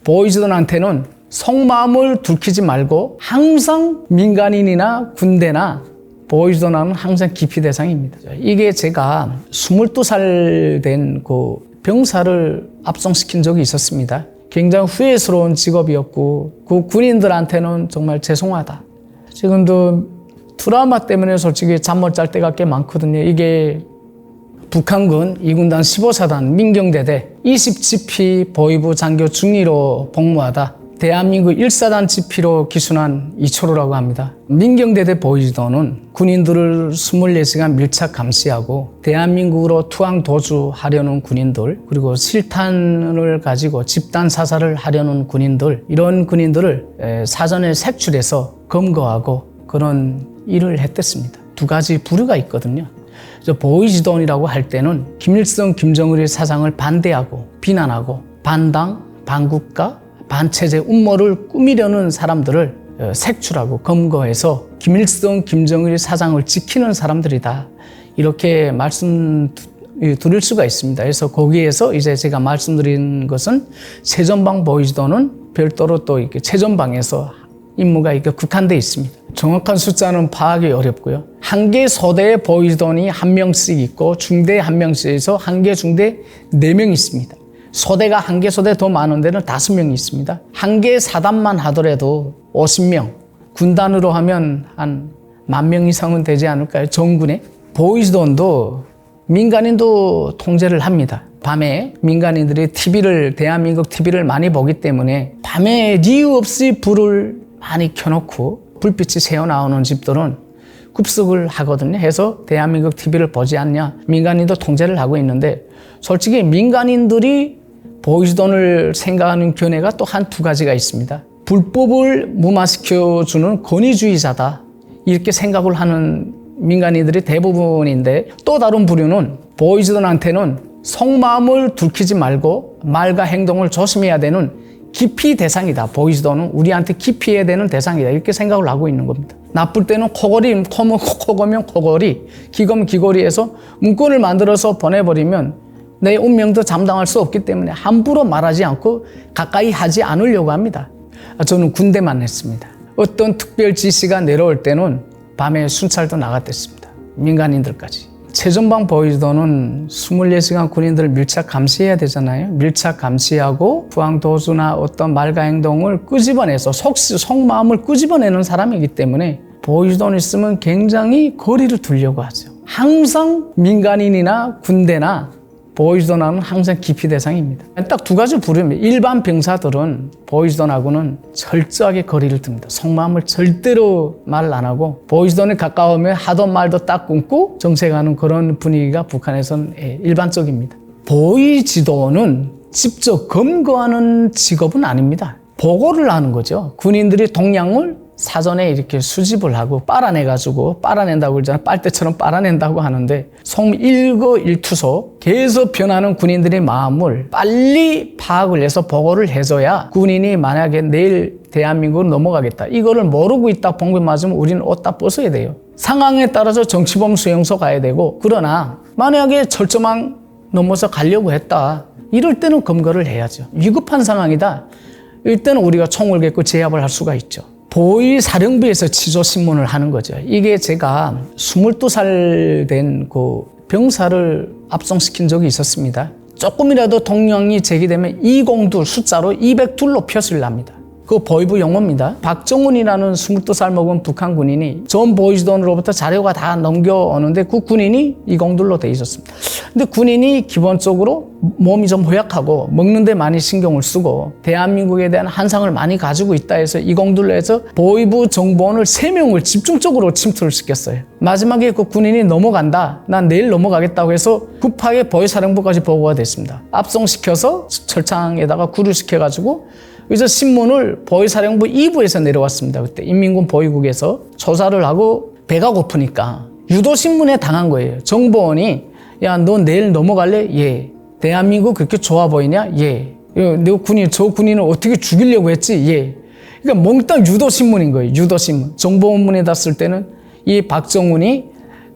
보이즈던한테는 속마음을 들키지 말고 항상 민간인이나 군대나 보이즈던하면 항상 기피 대상입니다. 이게 제가 22살 된 그 병사를 압송시킨 적이 있었습니다. 굉장히 후회스러운 직업이었고 그 군인들한테는 정말 죄송하다. 지금도 트라우마 때문에 솔직히 잠 못 잘 때가 꽤 많거든요. 이게 북한군 2군단 15사단 민경대대 20GP 보위부 장교 중위로 복무하다 대한민국 1사단 GP로 기순한 이철호라고 합니다. 민경대대 보이즈던은 군인들을 24시간 밀착 감시하고 대한민국으로 투항 도주하려는 군인들, 그리고 실탄을 가지고 집단 사살을 하려는 군인들, 이런 군인들을 사전에 색출해서 검거하고 그런 일을 했댔습니다. 두 가지 부류가 있거든요. 보이즈던이라고 할 때는 김일성, 김정일의 사상을 반대하고 비난하고 반당, 반국가, 반체제 음모를 꾸미려는 사람들을 색출하고 검거해서 김일성, 김정일의 사상을 지키는 사람들이다. 이렇게 말씀드릴 수가 있습니다. 그래서 거기에서 이제 제가 말씀드린 것은 최전방 보이즈던은 별도로 또 이렇게 최전방에서 임무가 이렇게 국한되어 있습니다. 정확한 숫자는 파악이 어렵고요. 한 개 소대에 보이즈던이 한 명씩 있고 중대에 한 명씩 있어서 한 개 중대에 4명 있습니다. 소대가 한 개 소대 더 많은 데는 5명이 있습니다. 한 개 사단만 하더라도 50명, 군단으로 하면 한 10,000명 이상은 되지 않을까요? 전군에. 보이즈던도 민간인도 통제를 합니다. 밤에 민간인들이 대한민국 TV를 많이 보기 때문에 밤에 이유 없이 불을 많이 켜놓고 불빛이 새어나오는 집들은 급습을 하거든요. 해서 대한민국 TV를 보지 않냐. 민간인도 통제를 하고 있는데 솔직히 민간인들이 보이즈던을 생각하는 견해가 또 한 두 가지가 있습니다. 불법을 무마시켜주는 권위주의자다. 이렇게 생각을 하는 민간인들이 대부분인데 또 다른 부류는 보이즈던한테는 속마음을 들키지 말고 말과 행동을 조심해야 되는 기피 대상이다. 보이즈던은 우리한테 기피해야 되는 대상이다. 이렇게 생각을 하고 있는 겁니다. 나쁠 때는 코고면 코고리, 기거면 기거리에서 문건을 만들어서 보내버리면 내 운명도 감당할 수 없기 때문에 함부로 말하지 않고 가까이 하지 않으려고 합니다. 저는 군대만 했습니다. 어떤 특별 지시가 내려올 때는 밤에 순찰도 나갔댔습니다. 민간인들까지. 최전방 보이즈던은 24시간 군인들을 밀착 감시해야 되잖아요. 밀착 감시하고 부항 도주나 어떤 말과 행동을 끄집어내서 속마음을 끄집어내는 사람이기 때문에 보이즈던 있으면 굉장히 거리를 두려고 하죠. 항상 민간인이나 군대나 보이즈던하고는 항상 기피 대상입니다. 딱 두 가지 부류입니다. 일반 병사들은 보이즈던하고는 철저하게 거리를 둡니다. 속마음을 절대로 말 안 하고 보이즈던에 가까우면 하던 말도 딱 끊고 정색하는 그런 분위기가 북한에서는 일반적입니다. 보이즈던은 직접 검거하는 직업은 아닙니다. 보고를 하는 거죠. 군인들이 동향을 사전에 이렇게 수집을 하고 빨아낸다고 그러잖아요. 빨대처럼 빨아낸다고 하는데 일거일투소 계속 변하는 군인들의 마음을 빨리 파악을 해서 보고를 해줘야 군인이 만약에 내일 대한민국으로 넘어가겠다. 이거를 모르고 있다 봉기 맞으면 우리는 옷 다 벗어야 돼요. 상황에 따라서 정치범 수용소 가야 되고 그러나 만약에 철조망 넘어서 가려고 했다. 이럴 때는 검거를 해야죠. 위급한 상황이다. 이때는 우리가 총을 겠고 제압을 할 수가 있죠. 보위사령부에서 취조신문을 하는 거죠. 이게 제가 22살 된 그 병사를 압송시킨 적이 있었습니다. 조금이라도 동향이 제기되면 202 숫자로 202로 표시를 합니다. 그 보위부 용어입니다. 박정훈이라는 22살 먹은 북한 군인이 전 보이즈던으로부터 자료가 다 넘겨오는데 그 군인이 202로 돼 있었습니다. 근데 군인이 기본적으로 몸이 좀 허약하고 먹는 데 많이 신경을 쓰고 대한민국에 대한 환상을 많이 가지고 있다 해서 202로 해서 보위부 정보원을 3명을 집중적으로 침투를 시켰어요. 마지막에 그 군인이 넘어간다. 난 내일 넘어가겠다고 해서 급하게 보위사령부까지 보고가 됐습니다. 압송시켜서 철창에다가 구류시켜가지고 그래서 신문을 보위사령부 2부에서 내려왔습니다. 그때 인민군 보위국에서 조사를 하고 배가 고프니까 유도신문에 당한 거예요. 정보원이 야, 너 내일 넘어갈래? 예. 대한민국 그렇게 좋아 보이냐? 예. 저 군인을 어떻게 죽이려고 했지? 예. 그러니까 몽땅 유도신문인 거예요. 유도신문. 정보원문에다 쓸 때는 이 박정훈이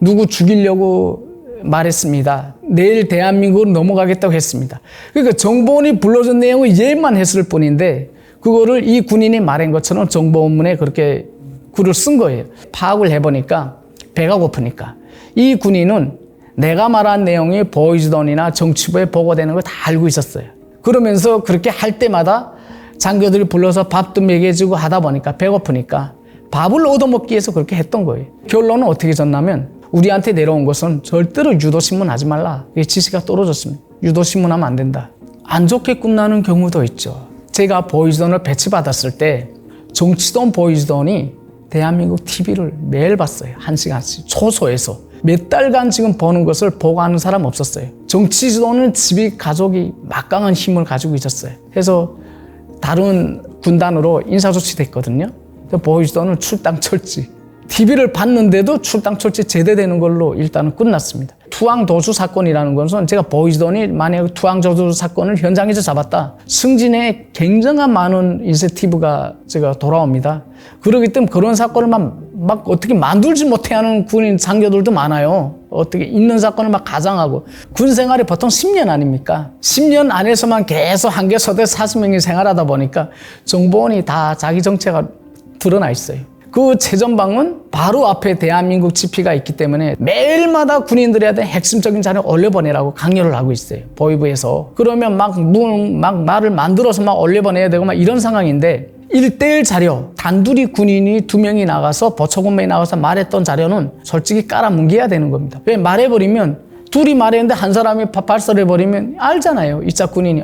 누구 죽이려고 말했습니다. 내일 대한민국으로 넘어가겠다고 했습니다. 그러니까 정보원이 불러준 내용을 이해만 했을 뿐인데 그거를 이 군인이 말한 것처럼 정보원문에 그렇게 글을 쓴 거예요. 파악을 해보니까 배가 고프니까 이 군인은 내가 말한 내용이 보이즈던이나 정치부에 보고되는 걸 다 알고 있었어요. 그러면서 그렇게 할 때마다 장교들이 불러서 밥도 먹여주고 하다 보니까 배고프니까 밥을 얻어먹기 위해서 그렇게 했던 거예요. 결론은 어떻게 졌냐면 우리한테 내려온 것은 절대로 유도신문 하지 말라. 이게 지시가 떨어졌습니다. 유도신문 하면 안 된다. 안 좋게 끝나는 경우도 있죠. 제가 보이즈던을 배치받았을 때 정치돈 보이즈던이 대한민국 TV를 매일 봤어요. 1시간씩 초소에서. 몇 달간 지금 보는 것을 보고 하는 사람 없었어요. 정치지도는 집이 가족이 막강한 힘을 가지고 있었어요. 그래서 다른 군단으로 인사조치 됐거든요. 보이즈던은 출당철지. TV를 봤는데도 출당철지 제대되는 걸로 일단은 끝났습니다. 투항도주 사건이라는 것은 제가 보이즈던이 만약에 투항도주 사건을 현장에서 잡았다. 승진에 굉장한 많은 인센티브가 제가 돌아옵니다. 그렇기 때문에 그런 사건을 막 어떻게 만들지 못해 하는 군인 장교들도 많아요. 어떻게 있는 사건을 막 가장하고. 군 생활이 보통 10년 아닙니까? 10년 안에서만 계속 한 개 소대 40명이 생활하다 보니까 정보원이 다 자기 정체가 드러나 있어요. 그 최전방은 바로 앞에 대한민국 지피가 있기 때문에 매일마다 군인들한테 핵심적인 자료 올려보내라고 강요를 하고 있어요. 보위부에서. 그러면 막 말을 만들어서 막 올려보내야 되고 막 이런 상황인데 1대1 자료, 단둘이 군인이 2명이 나가서 보초군면에 나가서 말했던 자료는 솔직히 깔아뭉개야 되는 겁니다. 왜 말해버리면 둘이 말했는데 한 사람이 발설해버리면 알잖아요. 이자 군인이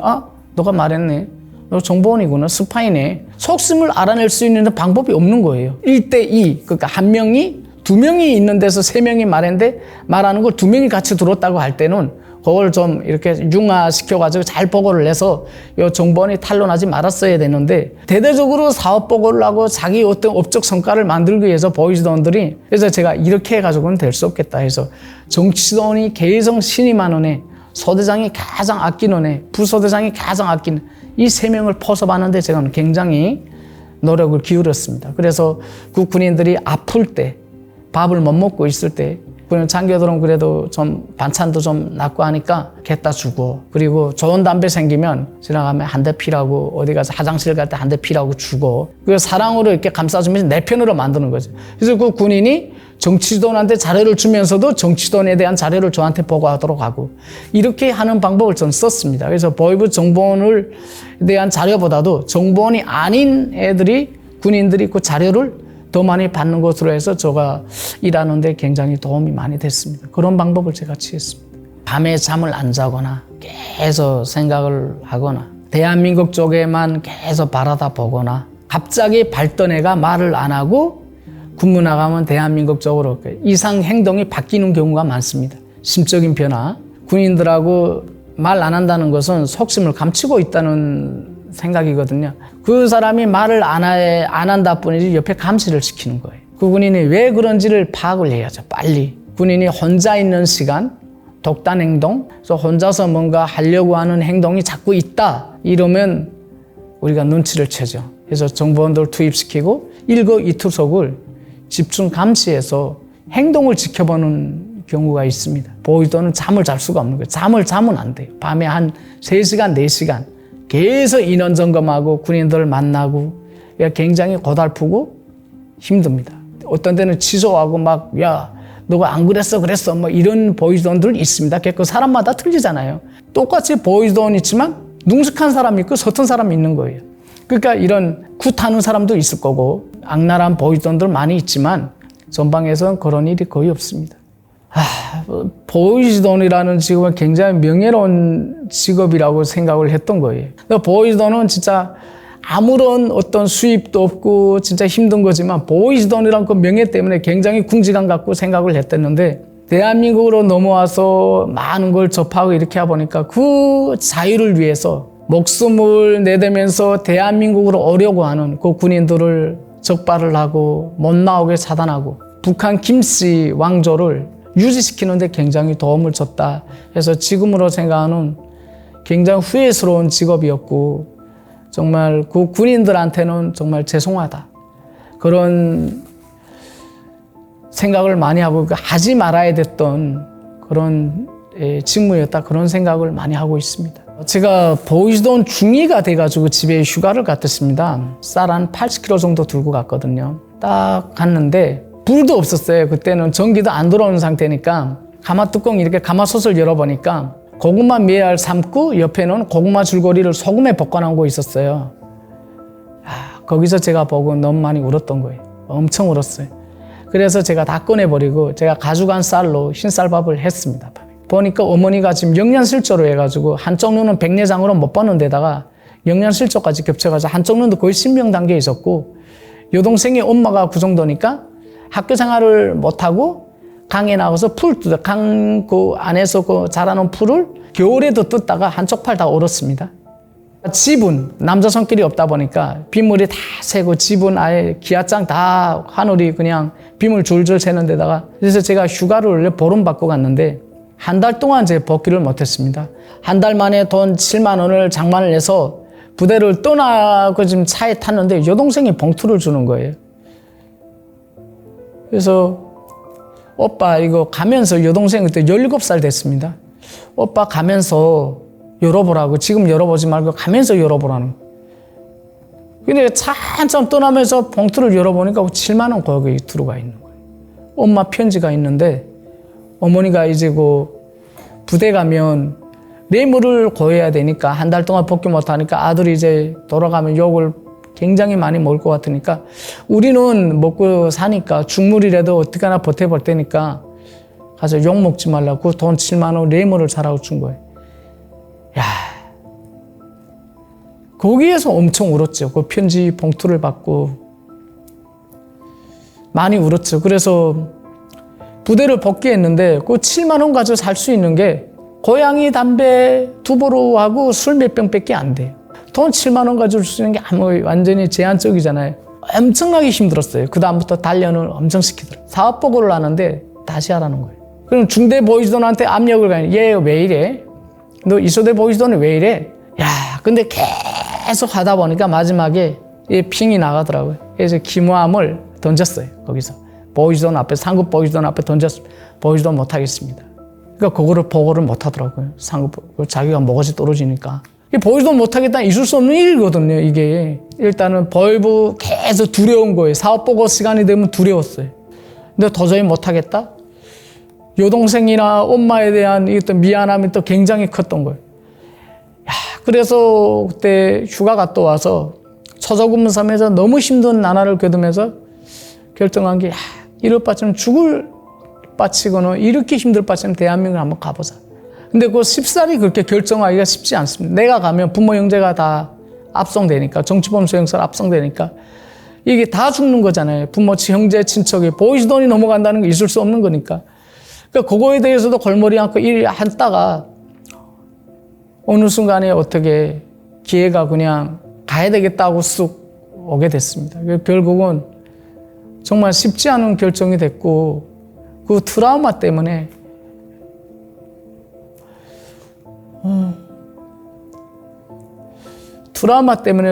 너가 말했네. 너 정보원이구나. 스파이네. 속심을 알아낼 수 있는 방법이 없는 거예요. 1대2. 그러니까 한 명이 2명이 있는 데서 3명이 말했는데 말하는 걸 2명이 같이 들었다고 할 때는 그걸 좀 이렇게 융화시켜가지고 잘 보고를 해서 이 정보원이 탄론하지 말았어야 되는데 대대적으로 사업 보고를 하고 자기 어떤 업적 성과를 만들기 위해서 보이즈던들이 그래서 제가 이렇게 해가지고는 될 수 없겠다 해서 정치돈이 계속 신임하는 애, 소대장이 가장 아끼는 애, 부소대장이 가장 아끼는 이 3명을 포섭하는데 제가 굉장히 노력을 기울였습니다. 그래서 그 군인들이 아플 때, 밥을 못 먹고 있을 때 군인 장교들은 그래도 좀 반찬도 좀 낫고 하니까 갖다 주고 그리고 좋은 담배 생기면 지나가면 한 대 피라고 어디 가서 화장실 갈 때 한 대 피라고 주고 그 사랑으로 이렇게 감싸주면서 내 편으로 만드는 거죠. 그래서 그 군인이 정치돈한테 자료를 주면서도 정치돈에 대한 자료를 저한테 보고하도록 하고 이렇게 하는 방법을 전 썼습니다. 그래서 보위부 정보원을 대한 자료보다도 정보원이 아닌 애들이 군인들이 그 자료를 더 많이 받는 것으로 해서 제가 일하는 데 굉장히 도움이 많이 됐습니다. 그런 방법을 제가 취했습니다. 밤에 잠을 안 자거나 계속 생각을 하거나 대한민국 쪽에만 계속 바라다 보거나 갑자기 밝던 애가 말을 안 하고 군무 나가면 대한민국 쪽으로 이상 행동이 바뀌는 경우가 많습니다. 심적인 변화. 군인들하고 말 안 한다는 것은 속심을 감추고 있다는 생각이거든요. 그 사람이 말을 안 한다 뿐이지 옆에 감시를 시키는 거예요. 그 군인이 왜 그런지를 파악을 해야죠. 빨리. 군인이 혼자 있는 시간, 독단 행동, 그래서 혼자서 뭔가 하려고 하는 행동이 자꾸 있다. 이러면 우리가 눈치를 채죠. 그래서 정보원들 투입시키고 일거이투석을 집중 감시해서 행동을 지켜보는 경우가 있습니다. 보이도는 잠을 잘 수가 없는 거예요. 잠을 자면 안 돼요. 밤에 한 3시간, 4시간 계속 인원 점검하고 군인들을 만나고 굉장히 고달프고 힘듭니다. 어떤 데는 취소하고 막 야 너가 안 그랬어 뭐 이런 보이즈돈들 있습니다. 그 사람마다 틀리잖아요. 똑같이 보이즈돈 있지만 능숙한 사람이 있고 서툰 사람이 있는 거예요. 그러니까 이런 굿하는 사람도 있을 거고 악랄한 보이즈돈들 많이 있지만 전방에서는 그런 일이 거의 없습니다. 보이즈돈이라는 직업은 굉장히 명예로운 직업이라고 생각을 했던 거예요. 보이즈돈은 진짜 아무런 어떤 수입도 없고 진짜 힘든 거지만 보이즈돈이라는 그 명예 때문에 굉장히 궁지감 갖고 생각을 했었는데 대한민국으로 넘어와서 많은 걸 접하고 이렇게 해보니까 그 자유를 위해서 목숨을 내대면서 대한민국으로 오려고 하는 그 군인들을 적발을 하고 못 나오게 차단하고 북한 김씨 왕조를 유지시키는 데 굉장히 도움을 줬다. 그래서 지금으로 생각하는 굉장히 후회스러운 직업이었고 정말 그 군인들한테는 정말 죄송하다. 그런 생각을 많이 하고 하지 말아야 됐던 그런 직무였다 그런 생각을 많이 하고 있습니다. 제가 보이스돈 중2가 돼가지고 집에 휴가를 갔었습니다. 쌀 한 80kg 정도 들고 갔거든요. 딱 갔는데 불도 없었어요. 그때는 전기도 안 들어오는 상태니까 가마 뚜껑 이렇게 가마솥을 열어보니까 고구마 메알 삶고 옆에는 고구마 줄거리를 소금에 볶아놓은 있었어요. 거기서 제가 보고 너무 많이 울었던 거예요. 엄청 울었어요. 그래서 제가 다 꺼내버리고 제가 가져간 쌀로 흰쌀밥을 했습니다. 보니까 어머니가 지금 영양실조로 해가지고 한쪽 눈은 백내장으로 못 보는 데다가 영양실조까지 겹쳐가지고 한쪽 눈도 거의 신병 단계에 있었고 여동생이 엄마가 그 정도니까 학교 생활을 못하고 강에 나가서 풀 뜯어 강 그 안에서 그 자라는 풀을 겨울에도 뜯다가 한쪽 팔 다 얼었습니다. 집은 남자 손길이 없다 보니까 빗물이 다 새고 집은 아예 기아장 다 하늘이 그냥 빗물 줄줄 새는 데다가 그래서 제가 휴가를 원래 보름 받고 갔는데 한 달 동안 제 복귀를 못했습니다. 한 달 만에 돈 7만 원을 장만을 해서 부대를 떠나고 지금 차에 탔는데 여동생이 봉투를 주는 거예요. 그래서 오빠 이거 가면서 여동생 그때 17살 됐습니다. 오빠 가면서 열어보라고 지금 열어보지 말고 가면서 열어보라는 거예요. 근데 차 한참 떠나면서 봉투를 열어보니까 7만 원 거기 들어가 있는 거예요. 엄마 편지가 있는데 어머니가 이제 그 부대 가면 뇌물을 고해야 되니까 한 달 동안 복귀 못하니까 아들이 이제 돌아가면 욕을 굉장히 많이 먹을 것 같으니까 우리는 먹고 사니까 죽물이라도 어떻게 하나 버텨볼 테니까 가서 욕 먹지 말라고 돈 7만 원 뇌물을 사라고 준 거예요. 야, 거기에서 엄청 울었죠. 그 편지 봉투를 받고 많이 울었죠. 그래서 부대를 복귀했는데 그 7만 원 가지고 살 수 있는 게 고양이 담배 두보로하고 술 몇 병밖에 안 돼요. 돈 7만 원 가지고 쓰는 게 완전히 제한적이잖아요. 엄청나게 힘들었어요. 그 다음부터 단련을 엄청 시키더라고요. 사업 보고를 하는데 다시 하라는 거예요. 그럼 중대 보이스돈한테 압력을 가니 얘 왜 이래? 너 이소대 보이스돈이 왜 이래? 야, 근데 계속 하다 보니까 마지막에 얘 핑이 나가더라고요. 그래서 기모함을 던졌어요. 거기서 보이스돈 앞에 상급 보이스돈 앞에 던졌어. 보이스돈 못 하겠습니다. 그러니까 그거를 보고를 못 하더라고요. 상급 자기가 뭐가지 떨어지니까. 보이스돈 못 하겠다 있을 수 없는 일이거든요. 이게 일단은 벌부 계속 두려운 거예요. 사업 보고 시간이 되면 두려웠어요. 근데 도저히 못 하겠다. 여동생이나 엄마에 대한 이 또 미안함이 또 굉장히 컸던 거예요. 야, 그래서 그때 휴가 갔다 와서 초저근무섬에서 너무 힘든 나날을 겪으면서 결정한 게, 야, 이럴 바치면 죽을 바치고는 이렇게 힘들 바치면 대한민국을 한번 가보자. 근데 그 쉽사리 그렇게 결정하기가 쉽지 않습니다. 내가 가면 부모 형제가 다 압송되니까, 정치범 수용소로 압송되니까 이게 다 죽는 거잖아요. 부모, 형제, 친척이 보이스돈이 넘어간다는 게 있을 수 없는 거니까. 그러니까 그거에 대해서도 골머리 않고 일 한다가 어느 순간에 어떻게 기회가 그냥 가야 되겠다고 쑥 오게 됐습니다. 결국은 정말 쉽지 않은 결정이 됐고 그 트라우마 때문에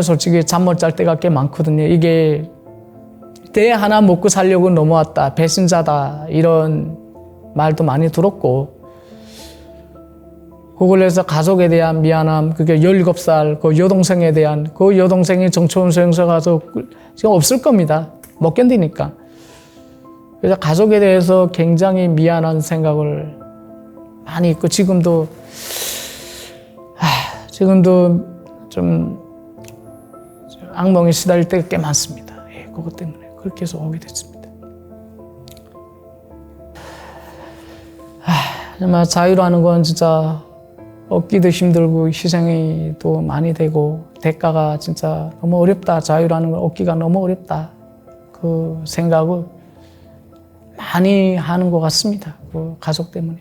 솔직히 잠 못 잘 때가 꽤 많거든요. 이게 대 하나 먹고 살려고 넘어왔다, 배신자다 이런 말도 많이 들었고 그걸 해서 가족에 대한 미안함, 그게 17살 그 여동생에 대한 그 여동생이 정초원 수용소 가서 지금 없을 겁니다. 못 견디니까. 그래서 가족에 대해서 굉장히 미안한 생각을 많이 있고 지금도 좀 악몽에 시달릴 때가 꽤 많습니다. 예, 그것 때문에 그렇게 해서 오게 됐습니다. 정말 자유라는 건 진짜 얻기도 힘들고 희생이 또 많이 되고 대가가 진짜 너무 어렵다. 자유라는 걸 얻기가 너무 어렵다. 그 생각을 많이 하는 것 같습니다. 그 가족 때문에.